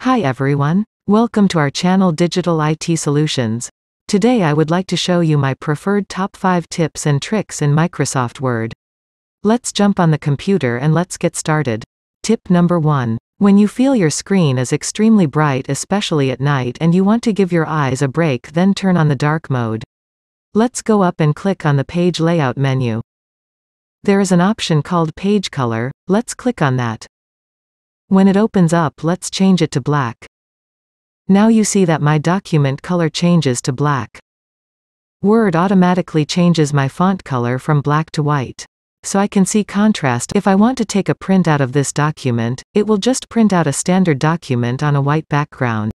Hi everyone, welcome to our channel Digital IT Solutions. Today I would like to show you my preferred top 5 tips and tricks in Microsoft Word. Let's jump on the computer and let's get started. Tip number 1. When you feel your screen is extremely bright, especially at night, and you want to give your eyes a break, then turn on the dark mode. Let's go up and click on the Page Layout menu. There is an option called Page Color. Let's click on that. When it opens up, let's change it to black. Now you see that my document color changes to black. Word automatically changes my font color from black to white. So I can see contrast. If I want to take a print out of this document, it will just print out a standard document on a white background.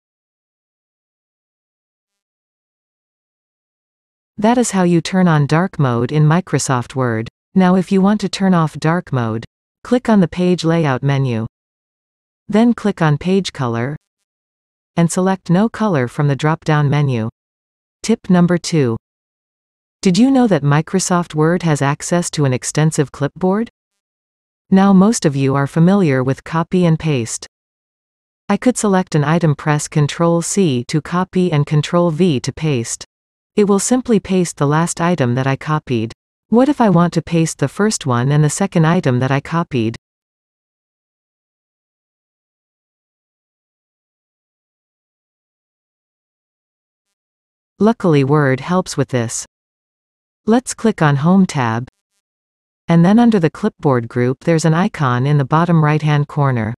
That is how you turn on dark mode in Microsoft Word. Now if you want to turn off dark mode, click on the Page Layout menu. Then click on Page Color and select No Color from the drop-down menu. Tip number 2. Did you know that Microsoft Word has access to an extensive clipboard? Now most of you are familiar with copy and paste. I could select an item, press Ctrl+C to copy and Ctrl+V to paste. It will simply paste the last item that I copied. What if I want to paste the first one and the second item that I copied? Luckily Word helps with this. Let's click on Home tab, and then under the Clipboard group there's an icon in the bottom right-hand corner.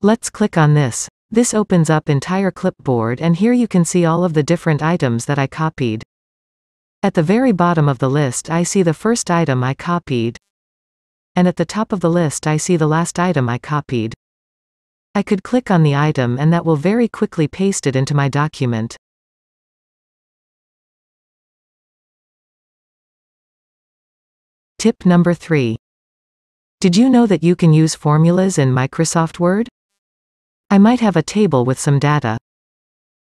Let's click on this. This opens up entire Clipboard, and here you can see all of the different items that I copied. At the very bottom of the list I see the first item I copied, and at the top of the list I see the last item I copied. I could click on the item and that will very quickly paste it into my document. Tip number 3. Did you know that you can use formulas in Microsoft Word? I might have a table with some data.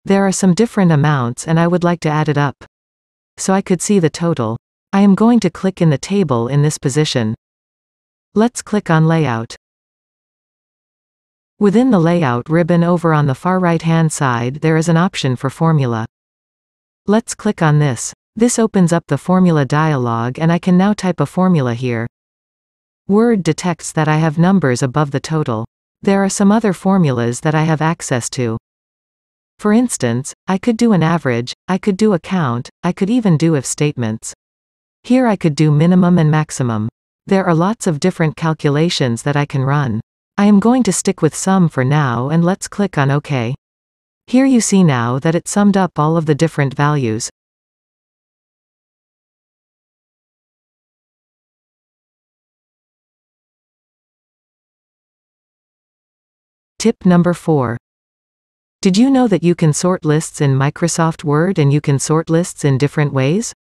There are some different amounts and I would like to add it up, so I could see the total. I am going to click in the table in this position. Let's click on Layout. Within the Layout ribbon over on the far right-hand side there is an option for Formula. Let's click on this. This opens up the formula dialog and I can now type a formula here. Word detects that I have numbers above the total. There are some other formulas that I have access to. For instance, I could do an average, I could do a count, I could even do if statements. Here I could do minimum and maximum. There are lots of different calculations that I can run. I am going to stick with sum for now, and let's click on OK. Here you see now that it summed up all of the different values. Tip number 4. Did you know that you can sort lists in Microsoft Word and you can sort lists in different ways?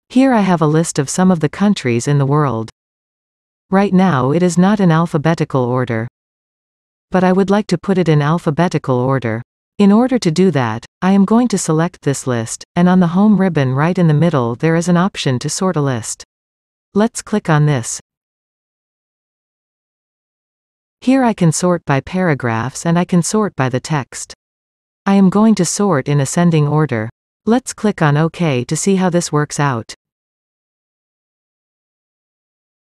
Here I have a list of some of the countries in the world. Right now it is not in alphabetical order, but I would like to put it in alphabetical order. In order to do that, I am going to select this list, and on the Home ribbon right in the middle there is an option to sort a list. Let's click on this. Here I can sort by paragraphs and I can sort by the text. I am going to sort in ascending order. Let's click on OK to see how this works out.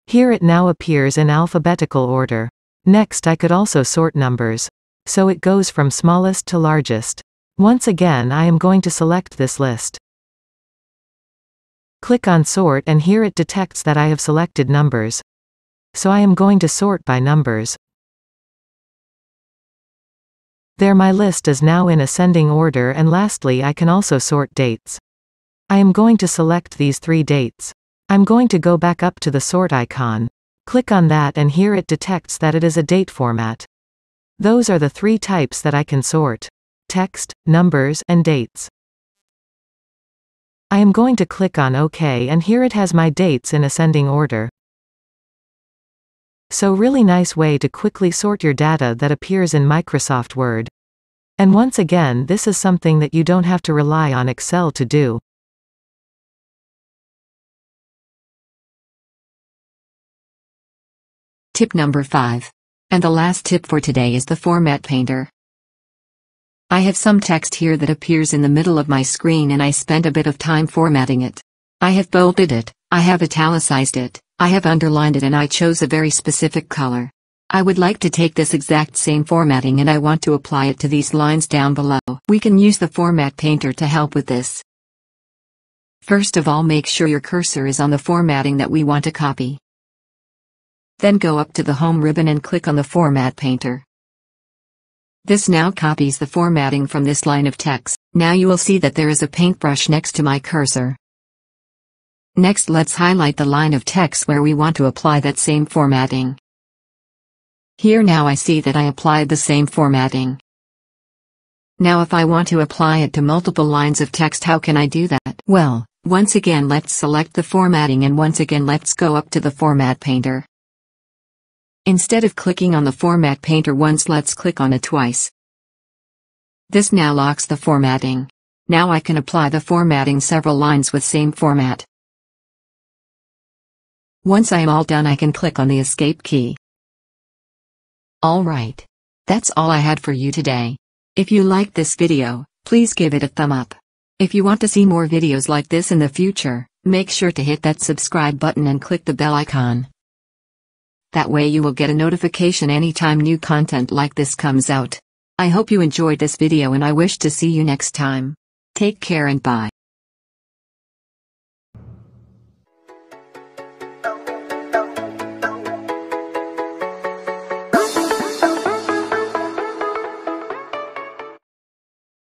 Here it now appears in alphabetical order. Next I could also sort numbers. So it goes from smallest to largest. Once again I am going to select this list. Click on Sort and here it detects that I have selected numbers. So I am going to sort by numbers. There, my list is now in ascending order, and lastly I can also sort dates. I am going to select these 3 dates. I'm going to go back up to the sort icon. Click on that and here it detects that it is a date format. Those are the 3 types that I can sort: text, numbers, and dates. I am going to click on OK and here it has my dates in ascending order. So really nice way to quickly sort your data that appears in Microsoft Word. And once again this is something that you don't have to rely on Excel to do. Tip number 5. And the last tip for today is the Format Painter. I have some text here that appears in the middle of my screen and I spent a bit of time formatting it. I have bolded it, I have italicized it, I have underlined it, and I chose a very specific color. I would like to take this exact same formatting and I want to apply it to these lines down below. We can use the Format Painter to help with this. First of all, make sure your cursor is on the formatting that we want to copy. Then go up to the Home ribbon and click on the Format Painter. This now copies the formatting from this line of text. Now you will see that there is a paintbrush next to my cursor. Next, let's highlight the line of text where we want to apply that same formatting. Here now I see that I applied the same formatting. Now if I want to apply it to multiple lines of text, how can I do that? Well, once again let's select the formatting and once again let's go up to the Format Painter. Instead of clicking on the Format Painter once, let's click on it twice. This now locks the formatting. Now I can apply the formatting several lines with same format. Once I am all done, I can click on the Escape key. Alright. That's all I had for you today. If you liked this video, please give it a thumb up. If you want to see more videos like this in the future, make sure to hit that subscribe button and click the bell icon. That way you will get a notification anytime new content like this comes out. I hope you enjoyed this video and I wish to see you next time. Take care and bye.